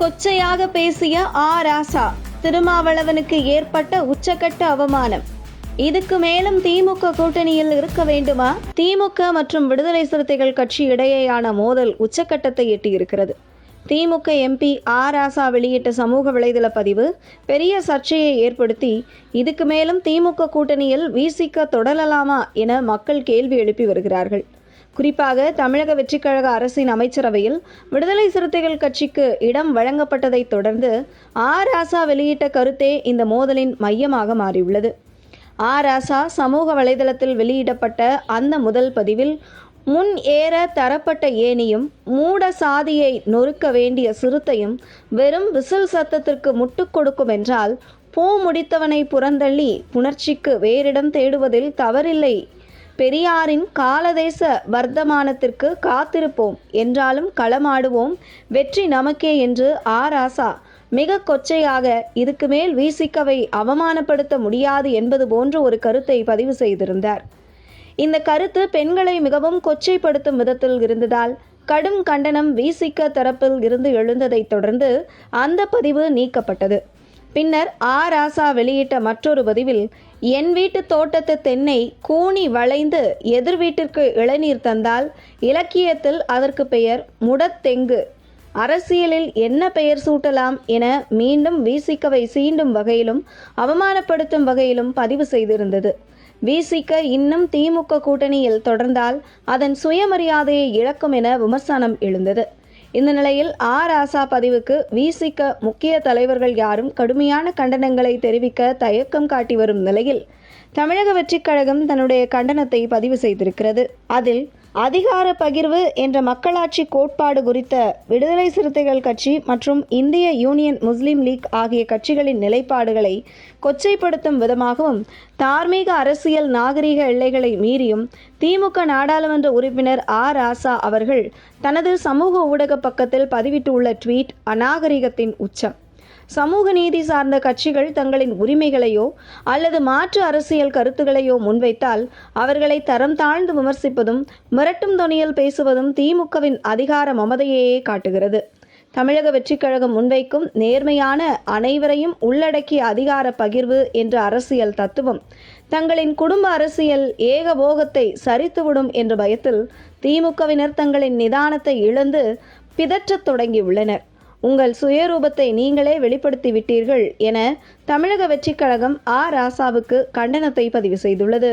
கொச்சையாக பேசிய ராசா, திருமாவளவனுக்கு ஏற்பட்ட உச்சக்கட்ட அவமானம். இதுக்கு மேலும் திமுக கூட்டணியில் இருக்க வேண்டுமா? திமுக மற்றும் விடுதலை சிறுத்தைகள் கட்சி இடையேயான மோதல் உச்சக்கட்டத்தை எட்டியிருக்கிறது. திமுக எம்பி ராசா வெளியிட்ட சமூக வலைதள பதிவு பெரிய சர்ச்சையை ஏற்படுத்தி, இதுக்கு மேலும் திமுக கூட்டணியில் விசிக தொடரலாமா என மக்கள் கேள்வி எழுப்பி வருகிறார்கள். குறிப்பாக தமிழக வெற்றிக்கழக அரசின் அமைச்சரவையில் விடுதலை சிறுத்தைகள் கட்சிக்கு இடம் வழங்கப்பட்டதைத் தொடர்ந்து ராசா வெளியிட்ட கருத்தே இந்த மோதலின் மையமாக மாறியுள்ளது. ராசா சமூக வலைதளத்தில் வெளியிடப்பட்ட அந்த முதல் பதிவில், முன் ஏற தரப்பட்ட ஏணியும் மூட சாதியை நொறுக்க வேண்டிய சிறுத்தையும் வெறும் விசில் சத்தத்திற்கு முட்டுக் கொடுக்கும் என்றால், பூ முடித்தவனை புறந்தள்ளி புணர்ச்சிக்கு வேறிடம் தேடுவதில் தவறில்லை. பெரியாரின் காலதேச வர்த்தமானத்திற்கு காத்திருப்போம் என்றாலும் களமாடுவோம், வெற்றி நமக்கே என்று ராசா மிக கொச்சையாக இதுக்கு மேல் விசிகவை அவமானப்படுத்த முடியாது என்பது போன்ற ஒரு கருத்தை பதிவு செய்திருந்தார். இந்த கருத்து பெண்களை மிகவும் கொச்சைப்படுத்தும் விதத்தில் இருந்ததால் கடும் கண்டனம் விசிக தரப்பில் இருந்து எழுந்ததைத் தொடர்ந்து அந்த பதிவு நீக்கப்பட்டது. பின்னர் ராசா வெளியிட்ட மற்றொரு பதிவில், என் வீட்டு தோட்டத்து தென்னை கூனி வளைந்து எதிர் வீட்டிற்கு இளநீர் தந்தால் இலக்கியத்தில் அதற்கு பெயர் முடத்தெங்கு, அரசியலில் என்ன பெயர் சூட்டலாம் என மீண்டும் விசிகவை சீண்டும் வகையிலும் அவமானப்படுத்தும் வகையிலும் பதிவு செய்திருந்தது. விசிக இன்னும் திமுக கூட்டணியில் தொடர்ந்தால் அதன் சுயமரியாதையை இழக்கும் என விமர்சனம் எழுந்தது. இந்த நிலையில் ராசா பதிவுக்கு விசிக முக்கிய தலைவர்கள் யாரும் கடுமையான கண்டனங்களை தெரிவிக்க தயக்கம் காட்டி வரும் நிலையில் தமிழக வெற்றிக் கழகம் தன்னுடைய கண்டனத்தை பதிவு செய்திருக்கிறது. அதில் அதிகார பகிர்வு என்ற மக்களாட்சி கோட்பாடு குறித்த விடுதலை சிறுத்தைகள் கட்சி மற்றும் இந்திய யூனியன் முஸ்லீம் லீக் ஆகிய கட்சிகளின் நிலைப்பாடுகளை கொச்சைப்படுத்தும் விதமாகவும், தார்மீக அரசியல் நாகரிக எல்லைகளை மீறியும் திமுக நாடாளுமன்ற உறுப்பினர் ராசா அவர்கள் தனது சமூக ஊடக பக்கத்தில் பதிவிட்டுள்ள ட்வீட் அநாகரிகத்தின் உச்சம். சமூக நீதி சார்ந்த கட்சிகள் தங்களின் உரிமைகளையோ அல்லது மாற்று அரசியல் கருத்துக்களையோ முன்வைத்தால் அவர்களை தரம் தாழ்ந்து விமர்சிப்பதும் மிரட்டும் தொனியில் பேசுவதும் திமுகவின் அதிகார மமதையையே காட்டுகிறது. தமிழக வெற்றிக் கழகம் முன்வைக்கும் நேர்மையான அனைவரையும் உள்ளடக்கிய அதிகார பகிர்வு என்ற அரசியல் தத்துவம் தங்களின் குடும்ப அரசியல் ஏகபோகத்தை சரித்துவிடும் என்ற பயத்தில் திமுகவினர் தங்களின் நிதானத்தை இழந்து பிதற்றத் தொடங்கியுள்ளனர். உங்கள் சுயரூபத்தை நீங்களே வெளிப்படுத்தி விட்டீர்கள் என தமிழக வெற்றிக் கழகம் ராசாவுக்கு கண்டனத்தை பதிவு செய்துள்ளது.